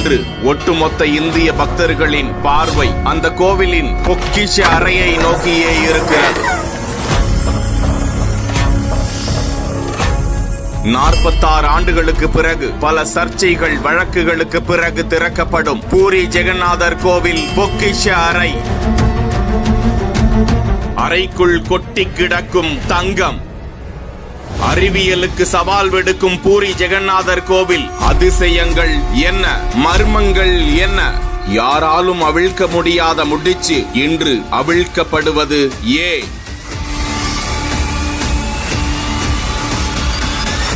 இன்று ஒட்டுமொத்த இந்திய பக்தர்களின் பார்வை அந்த கோவிலின் பொக்கிஷ அறையை நோக்கியே இருக்கிறது. 46 ஆண்டுகளுக்கு பிறகு பல சர்ச்சைகள் வழக்குகளுக்கு பிறகு திறக்கப்படும் பூரி ஜெகநாதர் கோவில் பொக்கிஷ அறை. அறைக்குள் கொட்டி கிடக்கும் தங்கம். அறிவியலுக்கு சவால் விடுக்கும் பூரி ஜெகநாதர் கோவில் அதிசயங்கள் என்ன, மர்மங்கள் என்ன? யாராலும் அவிழ்க்க முடியாத முடிச்சு இன்று அவிழ்க்கப்படுவது ஏன்?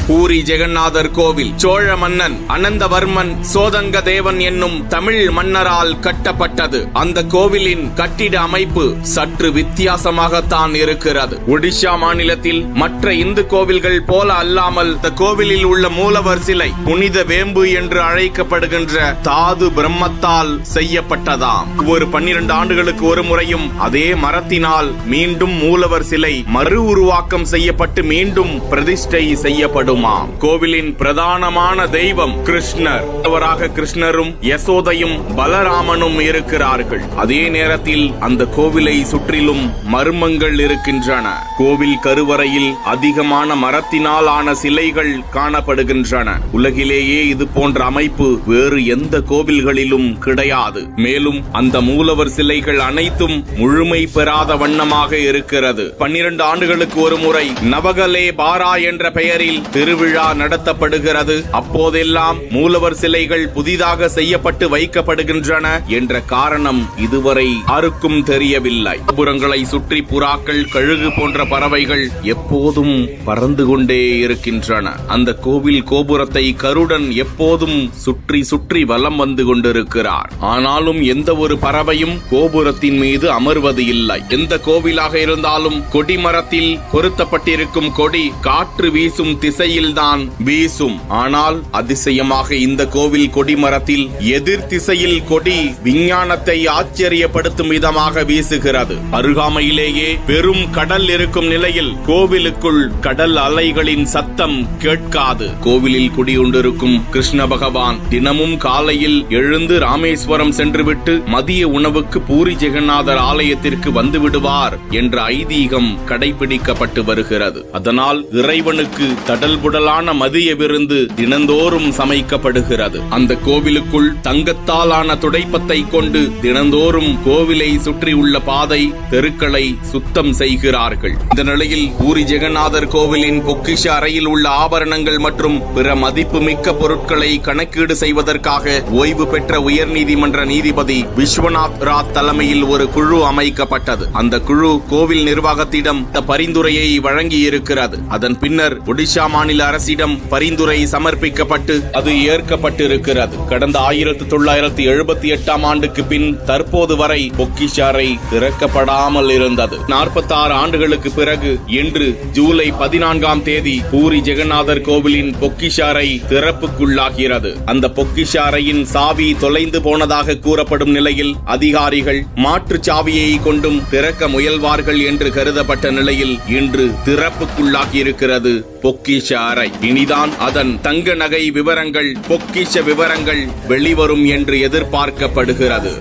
பூரி ஜெகநாதர் கோவில் சோழ மன்னன் அனந்தவர்மன் சோதங்க தேவன் என்னும் தமிழ் மன்னரால் கட்டப்பட்டது. அந்த கோவிலின் கட்டிட அமைப்பு சற்று வித்தியாசமாகத்தான் இருக்கிறது. ஒடிஷா மாநிலத்தில் மற்ற இந்து கோவில்கள் போல அல்லாமல் இந்த கோவிலில் உள்ள மூலவர் சிலை புனித வேம்பு என்று அழைக்கப்படுகின்ற தாது பிரம்மத்தால் செய்யப்பட்டதாம். ஒவ்வொரு 12 ஆண்டுகளுக்கு ஒரு முறையும் அதே மரத்தினால் மீண்டும் மூலவர் சிலை மறு உருவாக்கம் செய்யப்பட்டு மீண்டும் பிரதிஷ்டை செய்யப்படும். கோவிலின் பிரதானமான தெய்வம் கிருஷ்ணர். அவராக கிருஷ்ணரும் யசோதையும் பலராமனும் இருக்கிறார்கள். அதே நேரத்தில் அந்த கோவிலை சுற்றிலும் மர்மங்கள் இருக்கின்றன. கோவில் கருவறையில் அதிகமான மரத்தினால் ஆன சிலைகள் காணப்படுகின்றன. உலகிலேயே இது போன்ற அமைப்பு வேறு எந்த கோவில்களிலும் கிடையாது. மேலும் அந்த மூலவர் சிலைகள் அனைத்தும் முழுமை பெறாத வண்ணமாக இருக்கிறது. 12 ஆண்டுகளுக்கு ஒரு முறை நவகலே பாரா என்ற பெயரில் திருவிழா நடத்தப்படுகிறது. அப்போதெல்லாம் மூலவர் சிலைகள் புதிதாக செய்யப்பட்டு வைக்கப்படுகின்றன என்ற காரணம் இதுவரை யாருக்கும் தெரியவில்லை. கோபுரங்களை சுற்றி புறாக்கள், கழுகு போன்ற பறவைகள் எப்போதும் பறந்து கொண்டே இருக்கின்றன. அந்த கோவில் கோபுரத்தை கருடன் எப்போதும் சுற்றி சுற்றி வலம் வந்து கொண்டிருக்கிறார். ஆனாலும் எந்த ஒரு பறவையும் கோபுரத்தின் மீது அமர்வது இல்லை. எந்த கோவிலாக இருந்தாலும் கொடிமரத்தில் பொருத்தப்பட்டிருக்கும் கொடி காற்று வீசும் திசையில் தான் வீசும். ஆனால் அதிசயமாக இந்த கோவில் கொடிமரத்தில் எதிர் திசையில் கொடி விஞ்ஞானத்தை ஆச்சரியப்படுத்தும் விதமாக வீசுகிறது. அருகாமையிலேயே பெரும் கடல் இருக்கும் நிலையில் கோவிலுக்குள் கடல் அலைகளின் சத்தம் கேட்காது. கோவிலில் குடியுண்டிருக்கும் கிருஷ்ண பகவான் தினமும் காலையில் எழுந்து ராமேஸ்வரம் சென்றுவிட்டு மதிய உணவுக்கு பூரி ஜெகநாதர் ஆலயத்திற்கு வந்து விடுவார் என்ற ஐதீகம் கடைபிடிக்கப்பட்டு வருகிறது. அதனால் இறைவனுக்கு தடல் புடலான மதிய விருந்து தினந்தோறும் சமைக்கப்படுகிறது. அந்த கோவிலுக்குள் தங்கத்தாலான துடைப்பத்தை கொண்டு தினந்தோறும் கோவிலை சுற்றியுள்ள பாதை, தெருக்களை சுத்தம் செய்கிறார்கள். இந்த நிலையில் பூரி ஜெகநாதர் கோவிலின் பொக்கிஷ அறையில் உள்ள ஆபரணங்கள் மற்றும் பிற மதிப்புமிக்க பொருட்களை கணக்கீடு செய்வதற்காக ஓய்வு பெற்ற உயர்நீதிமன்ற நீதிபதி விஸ்வநாத் ராத் தலைமையில் ஒரு குழு அமைக்கப்பட்டது. அந்த குழு கோவில் நிர்வாகத்திடம் பரிந்துரையை வழங்கியிருக்கிறது. அதன் பின்னர் ஒடிஷா மாநில அரசிடம் பரிந்துரை சமர்ப்பிக்கப்பட்டு அது ஏற்கப்பட்டிருக்கிறது. கடந்த 1978 ஆண்டுக்கு பின் தற்போது வரை பொக்கிஷ அறை திறக்கப்படாமல் இருந்தது. 46 ஆண்டுகளுக்கு பிறகு இன்று ஜூலை 14ஆம் தேதி பூரி ஜெகநாதர் கோவிலின் பொக்கிஷ அறை திறப்புக்குள்ளாகிறது. அந்த பொக்கிஷ அறையின் சாவி தொலைந்து போனதாக கூறப்படும் நிலையில் அதிகாரிகள் மாற்று சாவியை கொண்டும் திறக்க முயல்வார்கள் என்று கருதப்பட்ட நிலையில் இன்று திறப்புக்குள்ளாகியிருக்கிறது பொக்கிஷ அறை. இனிதான் அதன் தங்க நகை விவரங்கள், பொக்கிஷ விவரங்கள் வெளிவரும் என்று எதிர்பார்க்கப்படுகிறது.